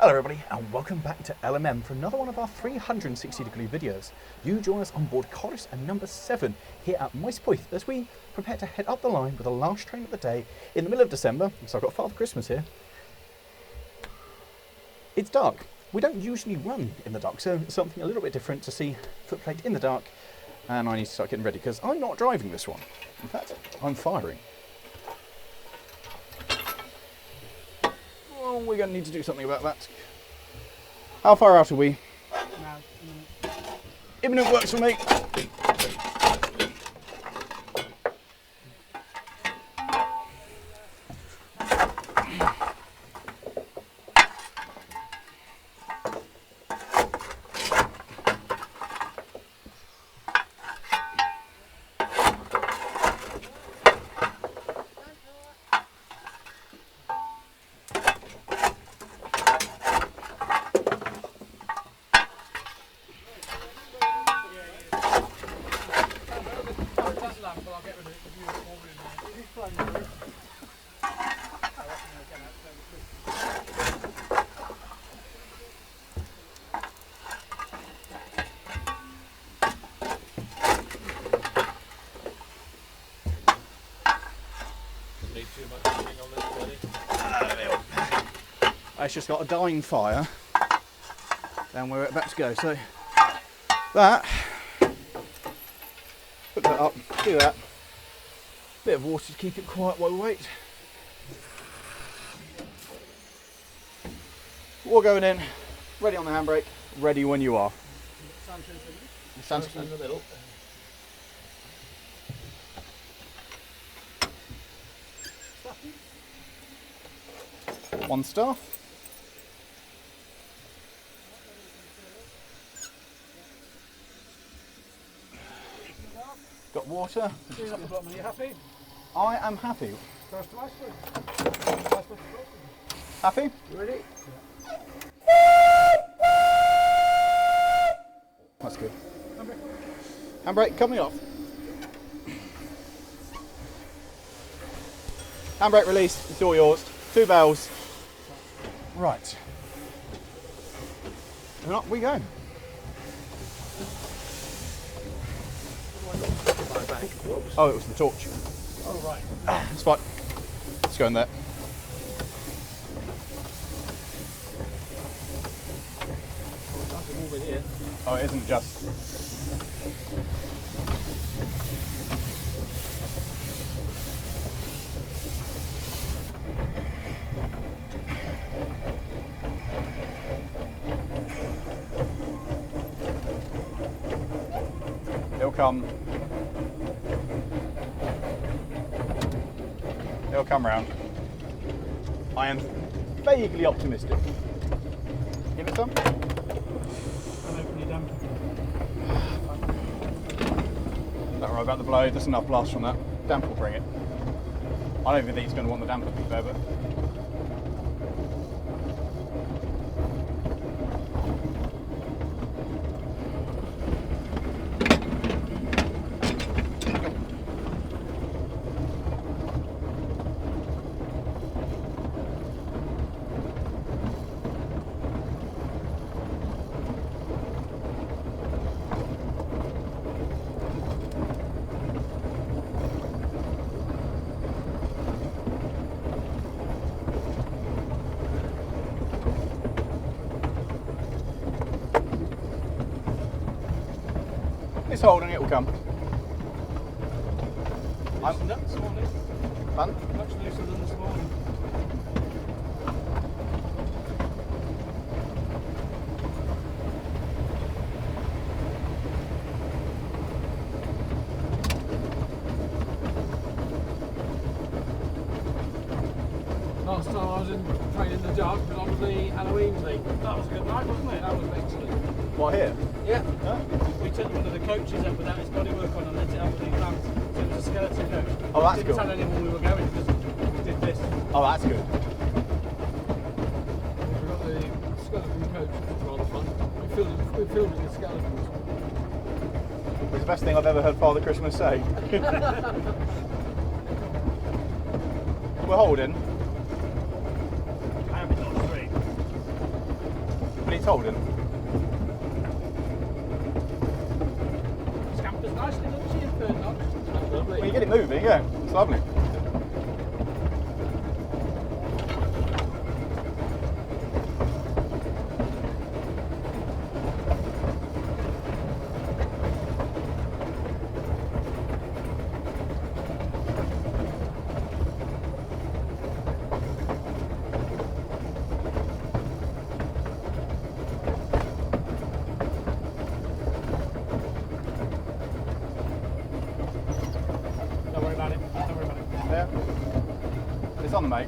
Hello everybody and welcome back to LMM for another one of our 360-degree videos. You join us on board Corris and number 7 here at Maespoeth as we prepare to head up the line with the last train of the day in the middle of December. So I've got Father Christmas here. It's dark. We don't usually run in the dark, so it's something a little bit different to see footplate in the dark, and I need to start getting ready because I'm not driving this one. In fact, I'm firing. Oh, we're going to need to do something about that. How far out are we? No, Imminent works for me. It's just got a dying fire and we're about to go. So that, put that up, do that. Bit of water to keep it quiet while we wait. We're going in, ready on the handbrake, ready when you are. Sanchez in the middle. One staff. Got water. Are you happy? I am happy. First to Iceland. Happy? You ready? That's good. Handbrake coming off. Handbrake release, it's all yours. 2 bells. Right. And up we go. Oh, it was the torch. Oh, right. It's fine. Let's go in there. Oh, it isn't just. It'll come. It'll come round. I am vaguely optimistic. Give it some. Don't worry about the blow, just enough blast from that. Damp will bring it. I don't even think he's going to want the damper to be fair, but. It's holding, it will come. Loosened up this morning. Fun? Much looser than this morning. Last time I was in train in the dark was on the Halloween thing. That was a good night, wasn't it? That was excellent. What, here? Yeah. Huh? We took one of the coaches up without his bodywork on and lit it up with these lamps. So it was a skeleton coach. Oh, that's Didn't cool. tell anyone we were going because we did this. Oh, that's good. We got the skeleton coach, which was rather fun. We filled it with skeletons. It's the best thing I've ever heard Father Christmas say. We're holding. I have it on 3. it's holding. Scampers nicely, doesn't she, in third notch? That's lovely. Well, you get it moving, yeah. It's lovely. Don't worry about it. Don't worry about it. Yeah. It's on the mate.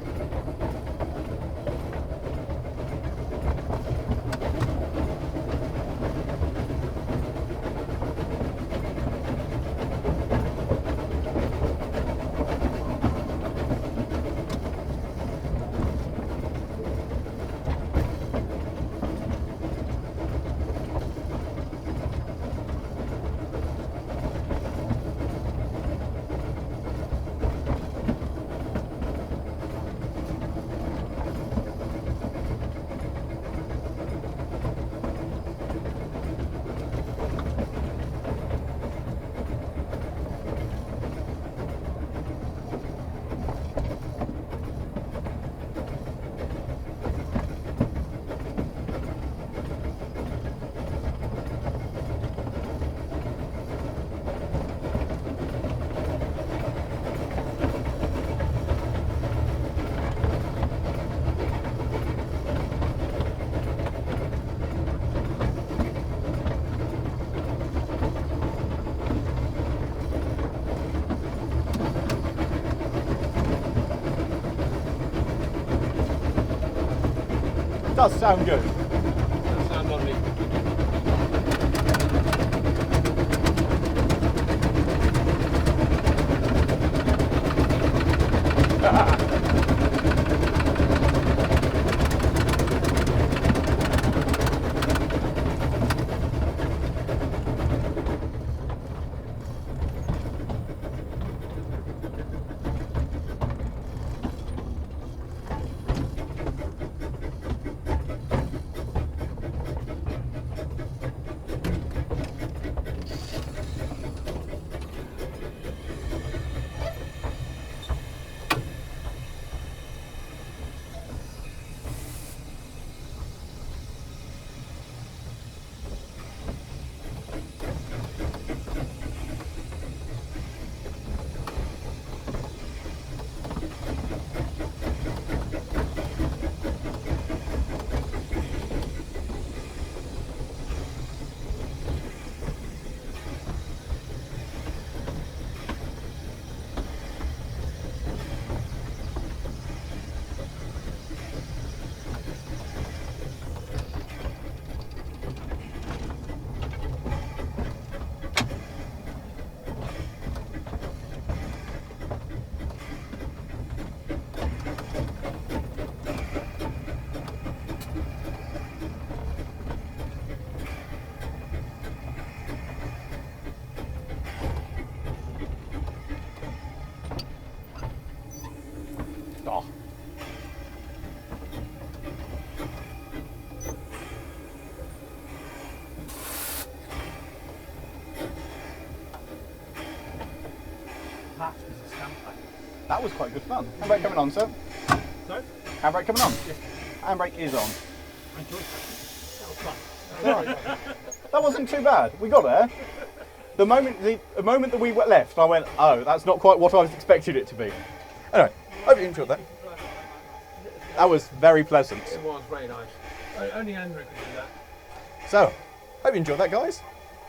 Does sound good. That sounds lovely. Oh. That is a scamper. That was quite good fun. Handbrake coming on, sir. So, Handbrake coming on. yes, Handbrake is on. I enjoyed that. That was fun. Alright. That wasn't too bad. We got there. The moment that we left, I went, oh, that's not quite what I was expecting it to be. Anyway, hope you enjoyed that. That was very pleasant. It was very nice. Only Andrew could do that. So, hope you enjoyed that, guys.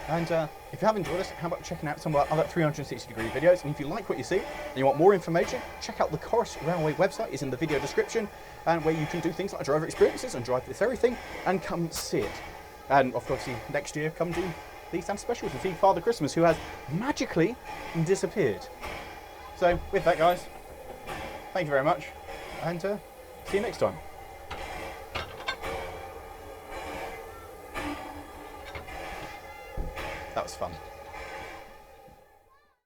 And if you have enjoyed us, how about checking out some of our other 360-degree videos? And if you like what you see and you want more information, check out the Corris Railway website. It's in the video description, and where you can do things like driver experiences and drive this everything, and come see it. And of course, next year, come do these Santa specials and see Father Christmas, who has magically disappeared. So, with that, guys, thank you very much, and see you next time. That was fun.